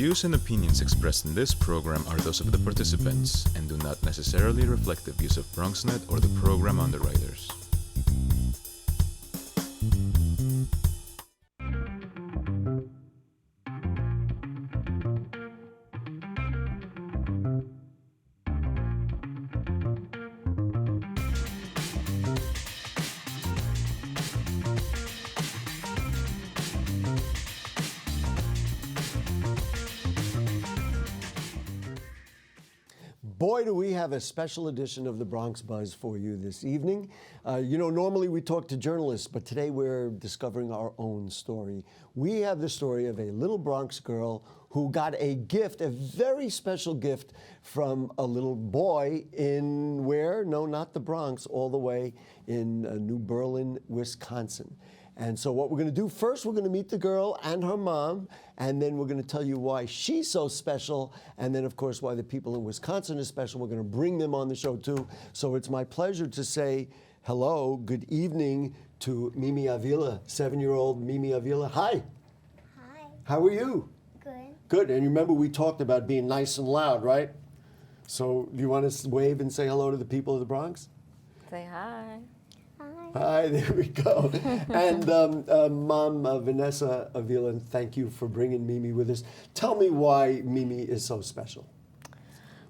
views and opinions expressed in this program are those of the participants and do not necessarily reflect the views of BronxNet or the program underwriters. Boy, do we have a special edition of the Bronx Buzz for you this evening. Normally we talk to journalists, but today we're discovering our own story. We have the story of a little Bronx girl who got a gift, a very special gift from a little boy in where? No, not the Bronx, all the way in New Berlin, Wisconsin. And so what we're going to do first, we're going to meet the girl and her mom, and then we're going to tell you why she's so special, and then, of course, why the people in Wisconsin are special. We're going to bring them on the show, too. So it's my pleasure to say hello, good evening to Mimi Avila, 7-year-old Mimi Avila. Hi. Hi. How are you? Good. Good. And you remember we talked about being nice and loud, right? So do you want to wave and say hello to the people of the Bronx? Say hi. Hi, there we go. And Mom Vanessa Avila, thank you for bringing Mimi with us. Tell me why Mimi is so special.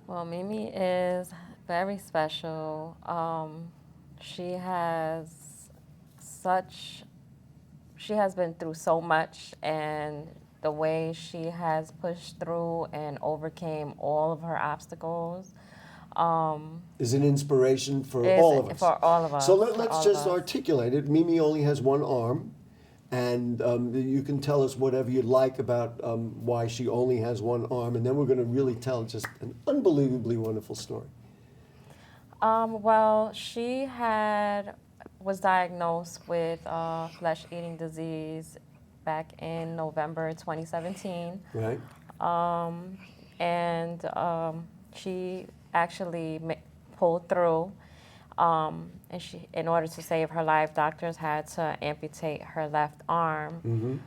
Well, Mimi is very special. She has been through so much, and the way she has pushed through and overcame all of her obstacles is an inspiration for all of us. For all of us. So let's just articulate it. Mimi only has one arm, and you can tell us whatever you'd like about why she only has one arm, and then we're going to really tell just an unbelievably wonderful story. Well, she was diagnosed with flesh-eating disease back in November 2017. Right. She actually pulled through, and in order to save her life, doctors had to amputate her left arm.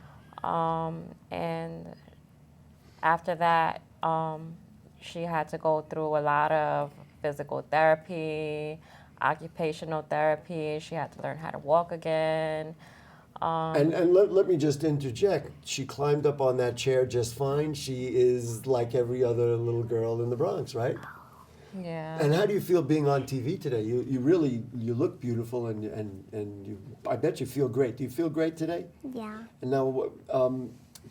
Mm-hmm. And after that, she had to go through a lot of physical therapy, occupational therapy. She had to learn how to walk again. And let me just interject. She climbed up on that chair just fine. She is like every other little girl in the Bronx, right? Yeah. And how do you feel being on TV today? You really look beautiful, and you, I bet you feel great. Do you feel great today? Yeah. And now,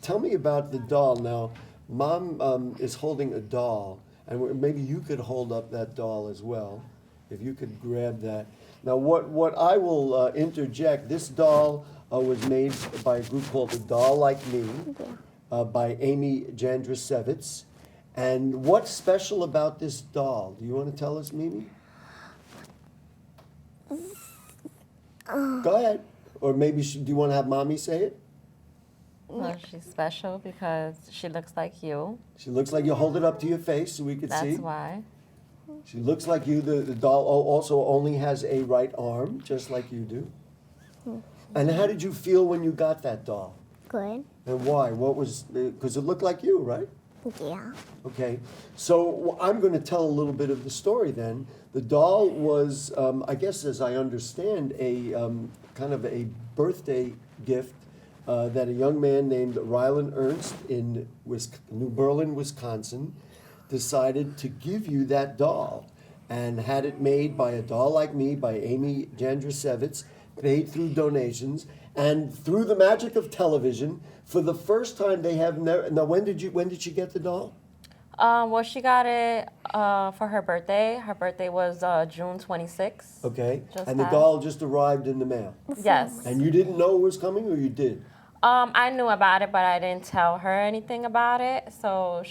tell me about the doll. Now, Mom is holding a doll, and maybe you could hold up that doll as well, if you could grab that. Now, what I will interject, this doll was made by a group called The Doll Like Me, by Amy Jandrasevitz. And what's special about this doll? Do you want to tell us, Mimi? Go ahead. Or maybe, do you want to have Mommy say it? Well, she's special because she looks like you. She looks like you. Hold it up to your face so we can see. That's why. She looks like you. The doll also only has a right arm, just like you do. And how did you feel when you got that doll? Good. And why? What was, because it looked like you, right? Yeah. Okay, so I'm going to tell a little bit of the story then. The doll was, I guess as I understand, a kind of a birthday gift that a young man named Rylan Ernst in New Berlin, Wisconsin, decided to give you that doll, and had it made by A Doll Like Me by Amy Jandrasevitz, paid through donations, and through the magic of television, for the first time they have never. Now, when did she get the doll? Well, she got it for her birthday. Her birthday was June 26th. Okay, and passed. the doll just arrived in the mail. Yes. And you didn't know it was coming, or you did? I knew about it, but I didn't tell her anything about it. So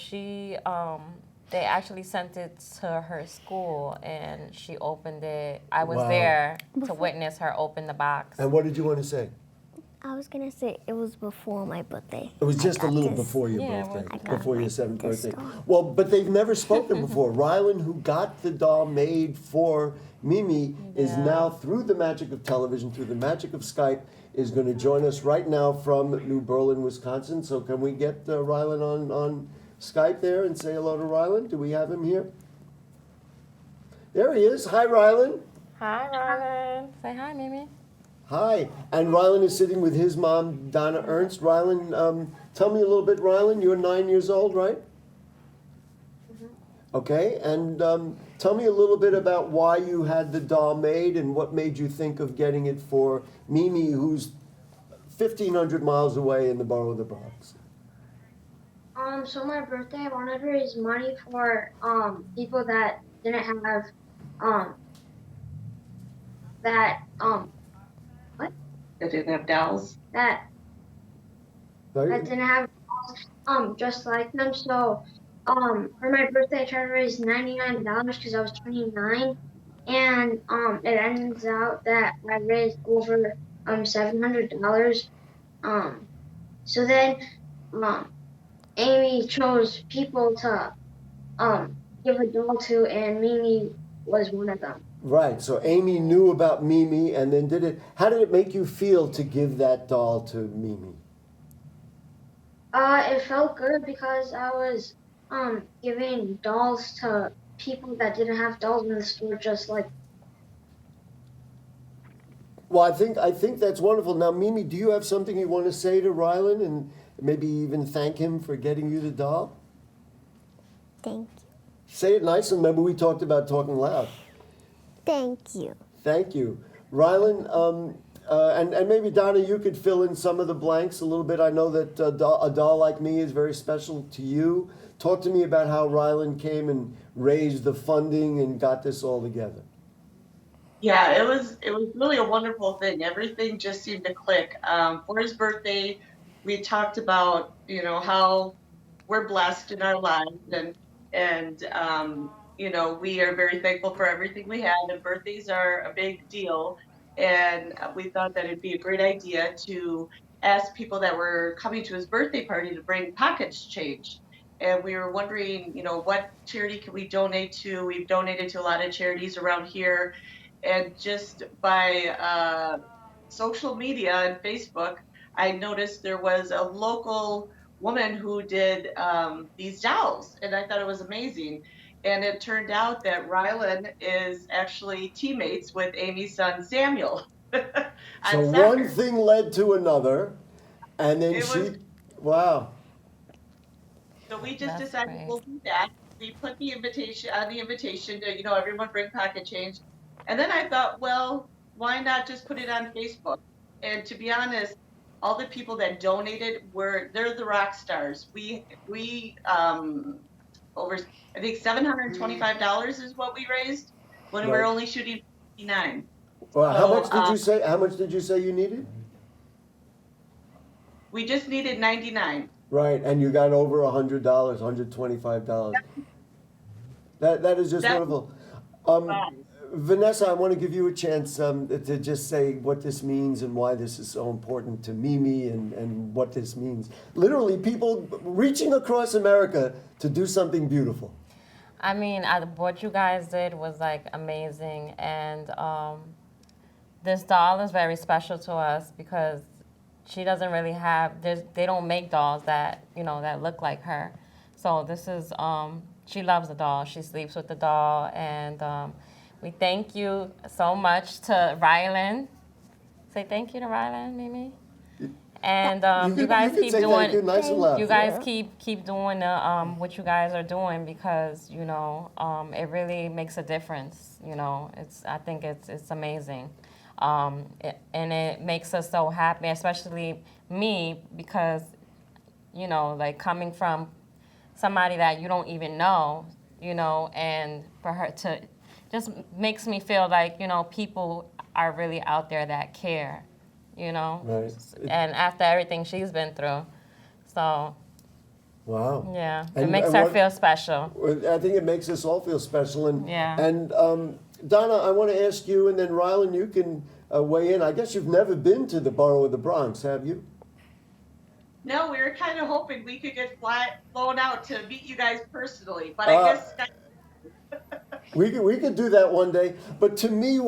they actually sent it to her school, and she opened it. I was there to witness her open the box. And what did you want to say? I was going to say it was before my birthday. It was just a little before your Yeah, birthday, I got before your my 7th this birthday. doll. Well, but they've never spoken before. Rylan, who got the doll made for Mimi, is now, through the magic of television, through the magic of Skype, is going to join us right now from New Berlin, Wisconsin. So can we get Rylan on Skype there and say hello to Rylan? Do we have him here? There he is. Hi, Rylan. Hi, Rylan. Say hi, Mimi. Hi. And Rylan is sitting with his mom, Donna Ernst. Rylan, tell me a little bit, Rylan. You're 9 years old, right? Okay. And tell me a little bit about why you had the doll made and what made you think of getting it for Mimi, who's 1,500 miles away in the borough of the Bronx. So my birthday, I wanted to raise money for people that didn't have what? That didn't have dolls. That didn't have just like them. So for my birthday, I tried to raise $99 because I was 29, and it ends out that I raised over $700. So then Amy chose people to give a doll to, and Mimi was one of them. Right. So Amy knew about Mimi and then did it. How did it make you feel to give that doll to Mimi? It felt good because I was giving dolls to people that didn't have dolls in the store, just like. Well, I think that's wonderful. Now, Mimi, do you have something you want to say to Rylan and maybe even thank him for getting you the doll? Thank you. Say it nice, and remember we talked about talking loud. Thank you. Thank you. Rylan, and maybe Donna, you could fill in some of the blanks a little bit. I know that a doll like me is very special to you. Talk to me about how Rylan came and raised the funding and got this all together. Yeah, it was really a wonderful thing. Everything just seemed to click. For his birthday, we talked about, how we're blessed in our lives, and we are very thankful for everything we have, and birthdays are a big deal. And we thought that it'd be a great idea to ask people that were coming to his birthday party to bring pockets change. And we were wondering, what charity can we donate to? We've donated to a lot of charities around here. And just by social media and Facebook, I noticed there was a local woman who did these dolls, and I thought it was amazing. And it turned out that Rylan is actually teammates with Amy's son Samuel. So one thing led to another, and then wow. So we just That's decided great. we'll do that. We put the invitation to, everyone bring pocket change. And then I thought, well, why not just put it on Facebook? And to be honest, all the people that donated they're the rock stars. We over, I think $725 is what we raised when we were only shooting 59. Well, So, how much did you say you needed? We just needed 99. Right, and you got over $100, $125. That is just wonderful. Vanessa, I want to give you a chance to just say what this means and why this is so important to Mimi and what this means. Literally, people reaching across America to do something beautiful. I mean, what you guys did was like amazing, and this doll is very special to us because she doesn't really have. They don't make dolls that that look like her. So this is she loves the doll. She sleeps with the doll, and we thank you so much to Rylan. Say thank you to Rylan, Mimi. And you guys keep doing. You guys keep doing what you guys are doing because it really makes a difference. I think it's amazing, and it makes us so happy, especially me, because like coming from somebody that you don't even know, and for her to just makes me feel like people are really out there that care. Right. And after everything she's been through. So, wow. Yeah, it makes her feel special. I think it makes us all feel special. And, Yeah. And Donna, I want to ask you, and then Rylan, you can weigh in. I guess you've never been to the borough of the Bronx, have you? No, we were kind of hoping we could get flown out to meet you guys personally, but I guess. We could do that one day. But to me,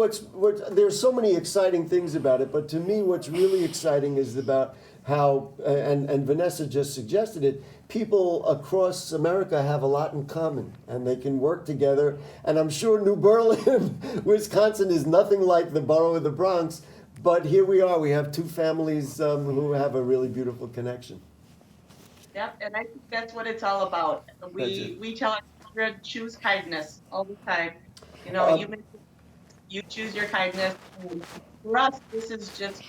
there's so many exciting things about it. But to me, what's really exciting is about how, and Vanessa just suggested it, people across America have a lot in common and they can work together. And I'm sure New Berlin, Wisconsin is nothing like the borough of the Bronx, but here we are. We have two families who have a really beautiful connection. Yep, and I think that's what it's all about. We tell our children, choose kindness all the time. You know, you choose your kindness. And for us, this is just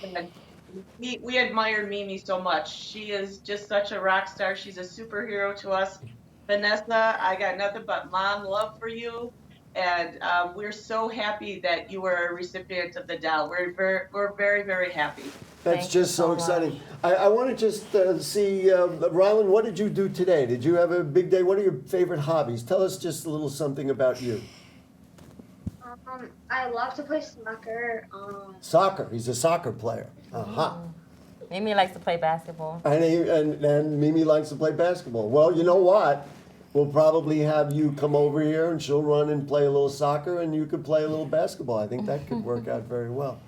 we admire Mimi so much. She is just such a rock star. She's a superhero to us. Vanessa, I got nothing but mom love for you. And we're so happy that you were a recipient of the doll. We're very, very happy. That's just so exciting. I want to just see, Rylan, what did you do today? Did you have a big day? What are your favorite hobbies? Tell us just a little something about you. I love to play soccer. Soccer. He's a soccer player. Mimi likes to play basketball. And Mimi likes to play basketball. Well, you know what? We'll probably have you come over here and she'll run and play a little soccer and you could play a little basketball. I think that could work out very well.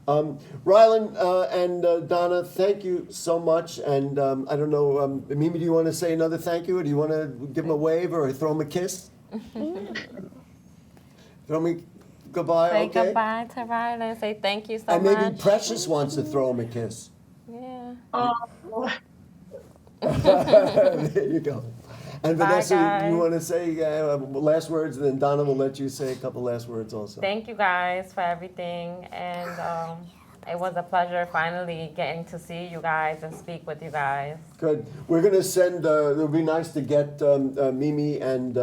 Rylan and Donna, thank you so much. And I don't know, Mimi, do you want to say another thank you? Or do you want to give them a wave or throw them a kiss? Throw me goodbye, Say okay? goodbye to Rylan. Say thank you so and much. And maybe Precious wants to throw him a kiss. Yeah. Oh. There you go. And Bye, Vanessa, guys. you want to say last words, and then Donna will let you say a couple last words also. Thank you guys for everything, and it was a pleasure finally getting to see you guys and speak with you guys. Good. We're going to send, it would be nice to get Mimi and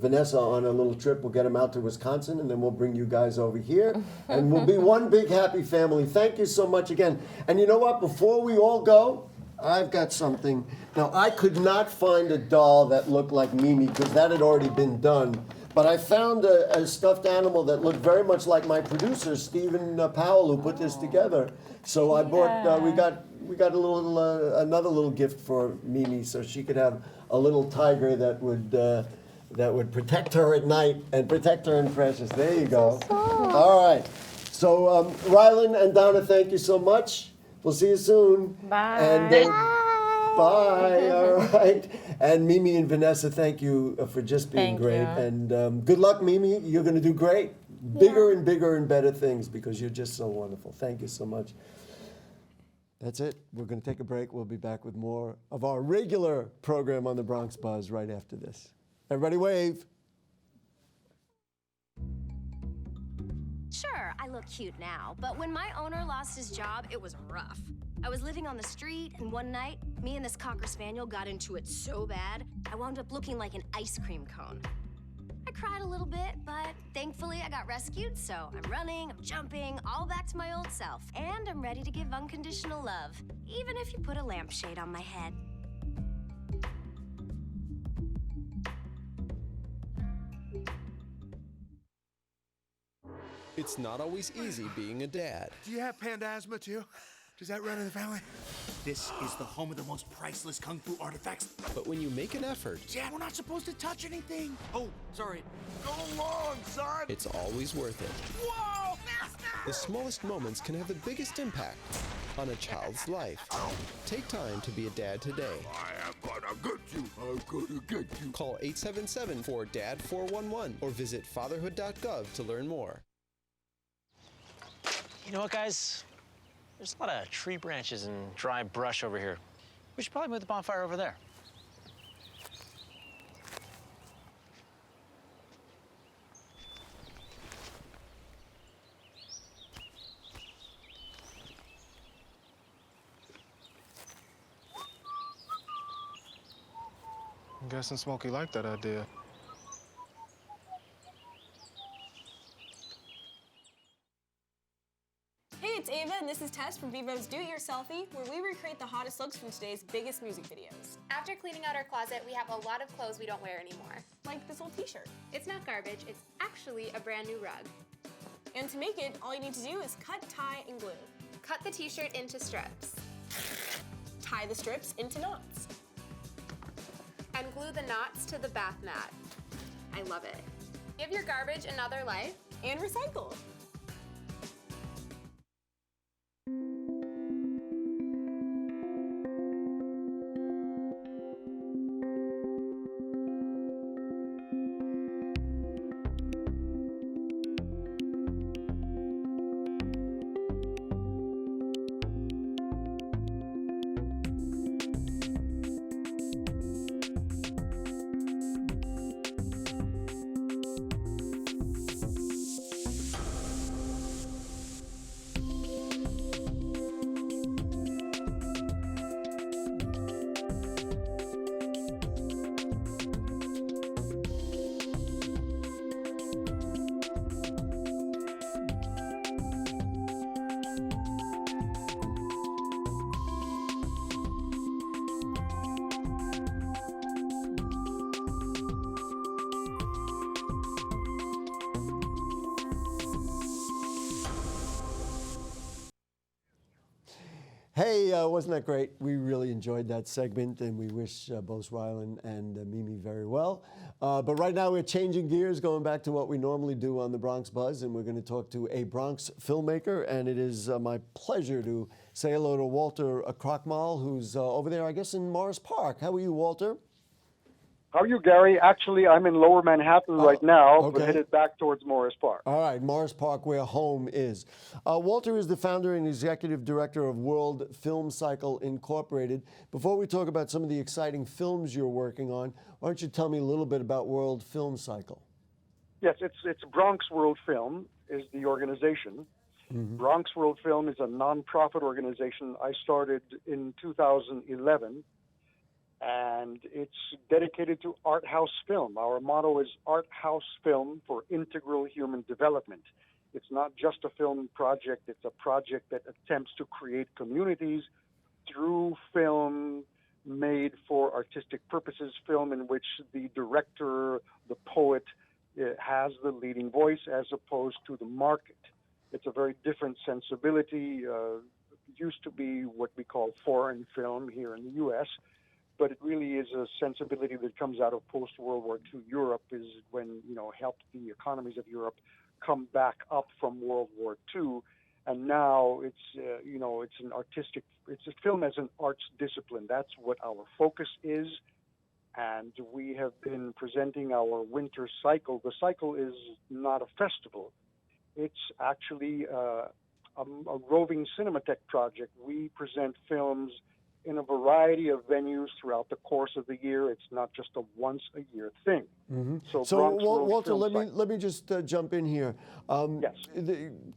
Vanessa on a little trip. We'll get them out to Wisconsin, and then we'll bring you guys over here, and we'll be one big happy family. Thank you so much again. And you know what? Before we all go, I've got something. Now, I could not find a doll that looked like Mimi because that had already been done. But I found a stuffed animal that looked very much like my producer, Stephen Powell, who put this together. So I bought, we got a little, another little gift for Mimi so she could have a little tiger that would protect her at night and protect her in Precious. There you go. All right. So Rylan and Donna, thank you so much. We'll see you soon. Bye. And, bye. All right. And Mimi and Vanessa, thank you for just being Thank great. you. And good luck, Mimi. You're going to do great. Bigger and bigger and better things because you're just so wonderful. Thank you so much. That's it. We're going to take a break. We'll be back with more of our regular program on the Bronx Buzz right after this. Everybody wave. Sure, I look cute now, but when my owner lost his job, it was rough. I was living on the street, and one night, me and this Cocker Spaniel got into it so bad, I wound up looking like an ice cream cone. I cried a little bit, but thankfully I got rescued, so I'm running, I'm jumping, all back to my old self, and I'm ready to give unconditional love, even if you put a lampshade on my head. It's not always easy being a dad. Do you have panda asthma too? Does that run in the family? This is the home of the most priceless kung fu artifacts. But when you make an effort, Dad, we're not supposed to touch anything. Oh, sorry. Go along, son. it's always worth it. Whoa, master! The smallest moments can have the biggest impact on a child's life. Take time to be a dad today. I am gonna get you. I'm gonna get you. Call 877-4DAD-411 or visit fatherhood.gov to learn more. You know what, guys? There's a lot of tree branches and dry brush over here. We should probably move the bonfire over there. I'm guessing Smokey liked that idea. Hey, it's Ava, and this is Tess from Vivo's Do It Yourselfie, where we recreate the hottest looks from today's biggest music videos. After cleaning out our closet, we have a lot of clothes we don't wear anymore. Like this old t-shirt. It's not garbage, it's actually a brand new rug. And to make it, all you need to do is cut, tie, and glue. Cut the t-shirt into strips. Tie the strips into knots. And glue the knots to the bath mat. I love it. Give your garbage another life. And recycle. Hey, wasn't that great? We really enjoyed that segment, and we wish both Rylan and Mimi very well. But right now we're changing gears, going back to what we normally do on the Bronx Buzz, and we're going to talk to a Bronx filmmaker, and it is my pleasure to say hello to Walter Krochmal, who's over there, I guess, in Morris Park. How are you, Walter? How are you, Gary? Actually, I'm in Lower Manhattan right now, okay. but headed back towards Morris Park. All right, Morris Park, where home is. Walter is the founder and executive director of World Film Cycle, Incorporated. Before we talk about some of the exciting films you're working on, why don't you tell me a little bit about World Film Cycle? Yes, it's Bronx World Film is the organization. Mm-hmm. Bronx World Film is a nonprofit organization I started in 2011. And it's dedicated to art house film. Our motto is art house film for integral human development. It's not just a film project, it's a project that attempts to create communities through film made for artistic purposes, film in which the director, the poet, has the leading voice as opposed to the market. It's a very different sensibility. Used to be what we call foreign film here in the U.S., but it really is a sensibility that comes out of post-World War II Europe, is when, helped the economies of Europe come back up from World War II. And now it's a film as an arts discipline. That's what our focus is. And we have been presenting our winter cycle. The cycle is not a festival. It's actually a roving cinematheque project. We present films in a variety of venues throughout the course of the year. It's not just a once-a-year thing. Mm-hmm. So Walter, let me just jump in here. Yes.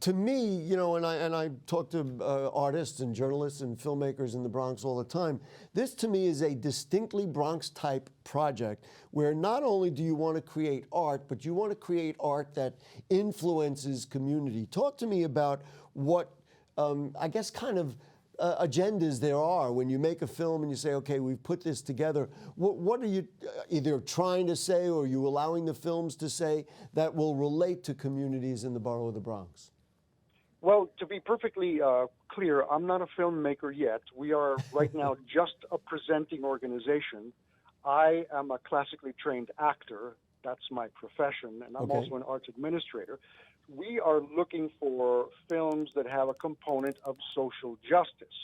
To me, and I talk to artists and journalists and filmmakers in the Bronx all the time. This, to me, is a distinctly Bronx-type project where not only do you want to create art, but you want to create art that influences community. Talk to me about what, I guess, kind of agendas there are when you make a film and you say, okay, we've put this together. What are you either trying to say, or are you allowing the films to say that will relate to communities in the borough of the Bronx? Well, to be perfectly clear, I'm not a filmmaker yet. We are right now just a presenting organization. I am a classically trained actor. That's my profession, and I'm also an arts administrator. We are looking for films that have a component of social justice.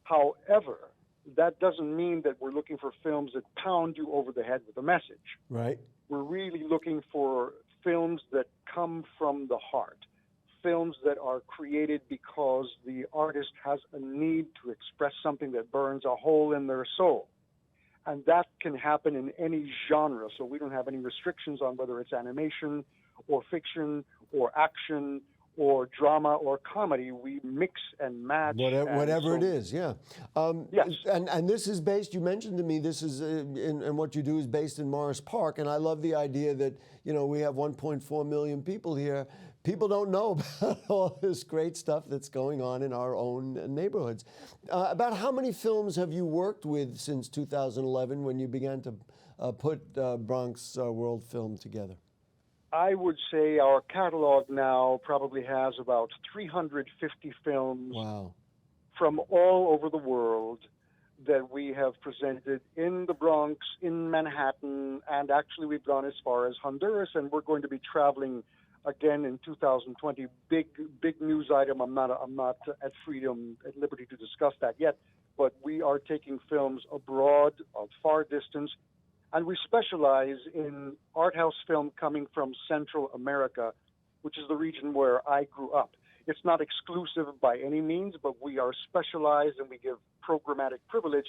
However, that doesn't mean that we're looking for films that pound you over the head with a message. Right. We're really looking for films that come from the heart, films that are created because the artist has a need to express something that burns a hole in their soul. And that can happen in any genre, so we don't have any restrictions on whether it's animation or fiction or action or drama or comedy. We mix and match. Whatever it is, yeah. Yes. And this is based, you mentioned to me, this is, and what you do is based in Morris Park, and I love the idea that, we have 1.4 million people here. People don't know about all this great stuff that's going on in our own neighborhoods. About how many films have you worked with since 2011 when you began to put Bronx World Film together? I would say our catalog now probably has about 350 films from all over the world that we have presented in the Bronx, in Manhattan, and actually we've gone as far as Honduras, and we're going to be traveling again in 2020. Big news item. I'm not at liberty to discuss that yet, but we are taking films abroad of far distance, and we specialize in art house film coming from Central America, which is the region where I grew up. It's not exclusive by any means, but we are specialized and we give programmatic privilege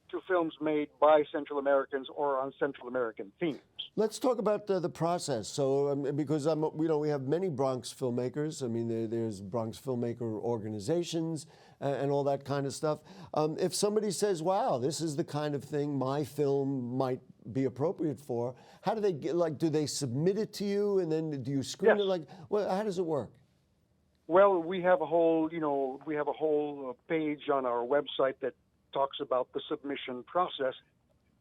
to films made by Central Americans or on Central American themes. Let's talk about the process. So, because we have many Bronx filmmakers. I mean, there's Bronx filmmaker organizations and all that kind of stuff. If somebody says, "Wow, this is the kind of thing my film might be appropriate for," how do they get? Do they submit it to you, and then do you screen it? How does it work? Well, we have a whole, page on our website that talks about the submission process,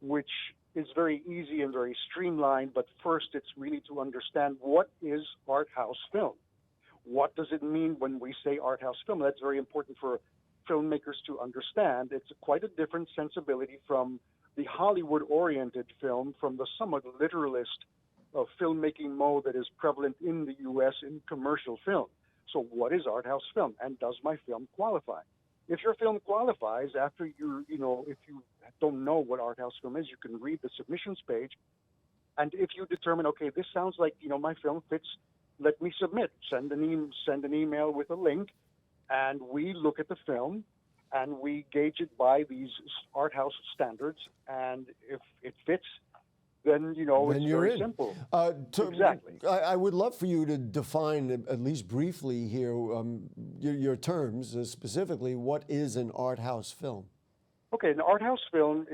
which is very easy and very streamlined. But first, it's really to understand what is art house film. What does it mean when we say art house film? That's very important for filmmakers to understand. It's quite a different sensibility from the Hollywood-oriented film, from the somewhat literalist filmmaking mode that is prevalent in the U.S. in commercial film. So what is art house film, and does my film qualify? If your film qualifies, after if you don't know what art house film is, you can read the submissions page, and if you determine, okay, this sounds like my film fits, let me submit. Send an email with a link, and we look at the film, and we gauge it by these art house standards, and if it fits, then it's very simple. Exactly. I would love for you to define, at least briefly here, your terms, specifically, what is an art house film? Okay, an art house film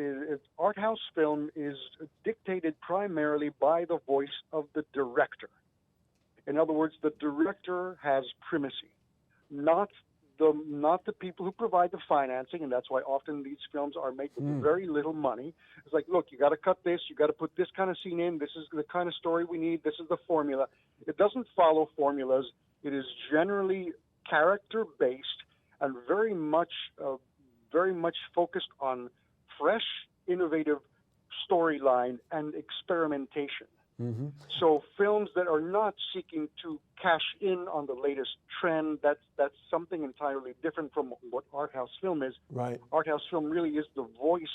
is dictated primarily by the voice of the director. In other words, the director has primacy, not the people who provide the financing, and that's why often these films are made with very little money. It's like, look, you got to cut this, you got to put this kind of scene in, this is the kind of story we need, this is the formula. It doesn't follow formulas. It is generally character-based and very much focused on fresh, innovative storyline and experimentation. Mm-hmm. So films that are not seeking to cash in on the latest trend, that's something entirely different from what art house film is. Right. Art house film really is the voice,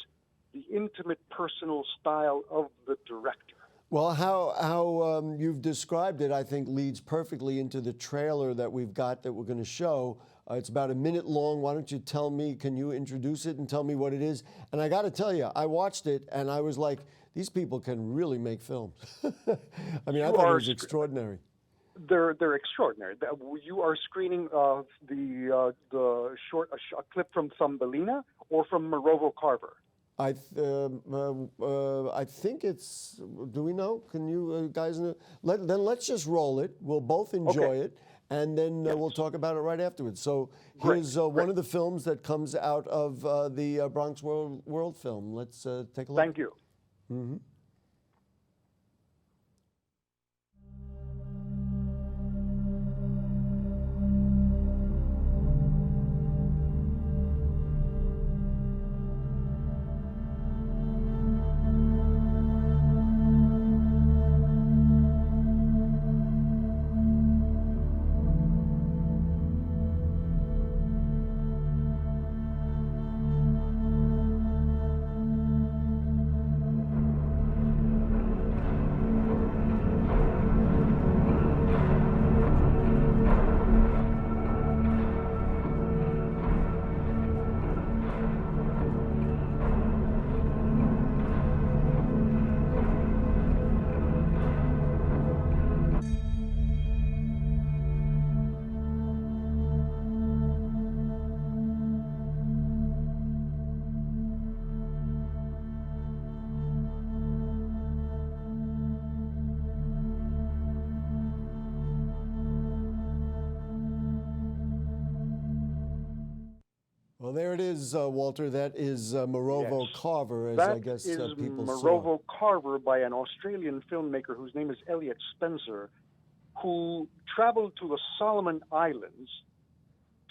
the intimate, personal style of the director. Well, how you've described it, I think, leads perfectly into the trailer that we've got that we're going to show. It's about a minute long. Why don't you tell me, can you introduce it and tell me what it is? And I got to tell you, I watched it and I was like, these people can really make films. I mean, I thought it was extraordinary. They're extraordinary. You are screening a clip from Thumbelina or from Morovo Carver? I think it's. Do we know? Can you guys know? Then let's just roll it. We'll both enjoy it, and then we'll talk about it right afterwards. So here's one of the films that comes out of the Bronx World Film. Let's take a look. Thank you. Mm-hmm. Well, there it is, Walter. That is Morovo Carver, as I guess people saw. Morovo Carver by an Australian filmmaker whose name is Elliot Spencer, who traveled to the Solomon Islands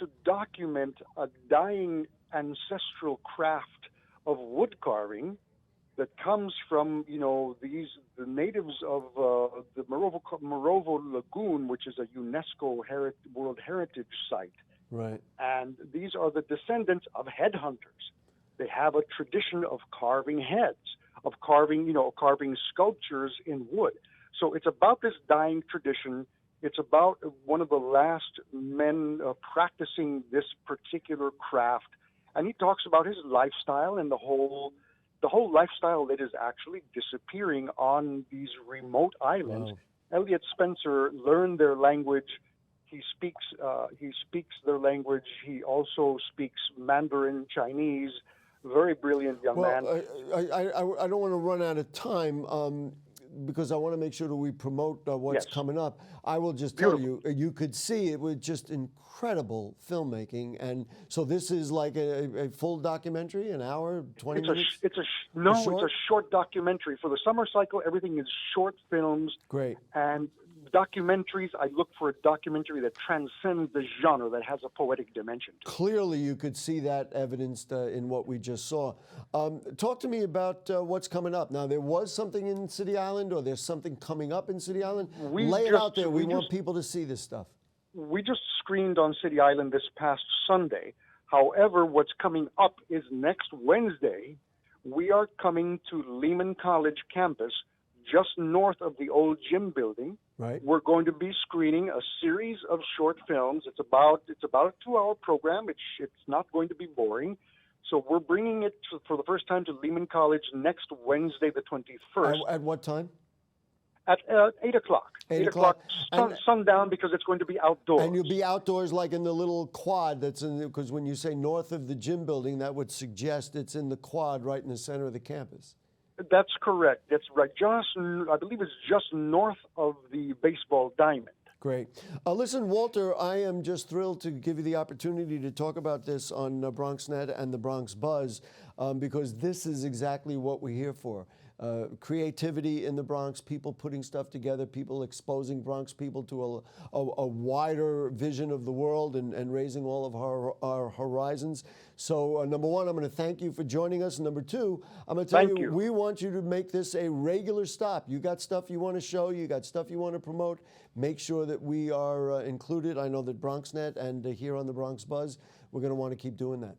to document a dying ancestral craft of wood carving that comes from, the natives of the Morovo Lagoon, which is a UNESCO World Heritage Site. Right. And these are the descendants of headhunters. They have a tradition of carving heads, of carving sculptures in wood. So it's about this dying tradition. It's about one of the last men practicing this particular craft. And he talks about his lifestyle and the whole lifestyle that is actually disappearing on these remote islands. Wow. Elliot Spencer learned their language. He speaks their language. He also speaks Mandarin Chinese. Very brilliant young man. I don't want to run out of time because I want to make sure that we promote what's coming up. I will just tell you, you could see it was just incredible filmmaking. And so this is like a full documentary, an hour, 20 minutes? It's a short documentary. For the summer cycle, everything is short films. Great. And documentaries, I look for a documentary that transcends the genre, that has a poetic dimension to it. Clearly, you could see that evidenced in what we just saw. Talk to me about what's coming up. Now, there was something in City Island, or there's something coming up in City Island. Lay it out there. We want people to see this stuff. We just screened on City Island this past Sunday. However, what's coming up is next Wednesday, we are coming to Lehman College campus, just north of the old gym building. Right. We're going to be screening a series of short films. It's about a 2-hour program. It's not going to be boring. So we're bringing it for the first time to Lehman College next Wednesday, the 21st. At what time? At 8 o'clock. 8 o'clock. Sundown, because it's going to be outdoors. And you'll be outdoors like in the little quad that's in, because when you say north of the gym building, that would suggest it's in the quad right in the center of the campus. That's correct. That's right. I believe it's just north of the baseball diamond. Great. Listen, Walter, I am just thrilled to give you the opportunity to talk about this on BronxNet and the Bronx Buzz, because this is exactly what we're here for. Creativity in the Bronx, people putting stuff together, people exposing Bronx people to a wider vision of the world and raising all of our horizons. So number one, I'm going to thank you for joining us. Number two, I'm going to tell you, we want you to make this a regular stop. You got stuff you want to show, you got stuff you want to promote, make sure that we are included. I know that BronxNet and here on the Bronx Buzz, we're going to want to keep doing that.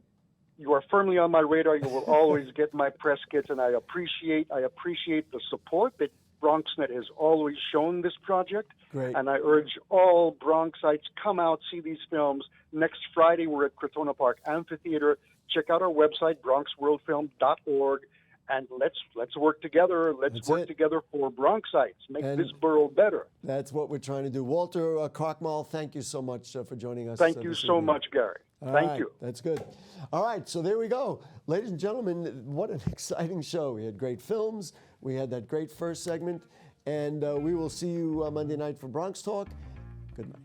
You are firmly on my radar. You will always get my press kits, and I appreciate the support that BronxNet has always shown this project. Great. And I urge all Bronxites, come out, see these films. Next Friday, we're at Crotona Park Amphitheater. Check out our website, bronxworldfilm.org, and let's work together. Let's work together for Bronxites. Make this borough better. That's what we're trying to do. Walter Krochmal, thank you so much for joining us. Thank you so much, Gary. Thank you. That's good. All right, so there we go. Ladies and gentlemen, what an exciting show. We had great films. We had that great first segment. And we will see you Monday night for Bronx Talk. Good night.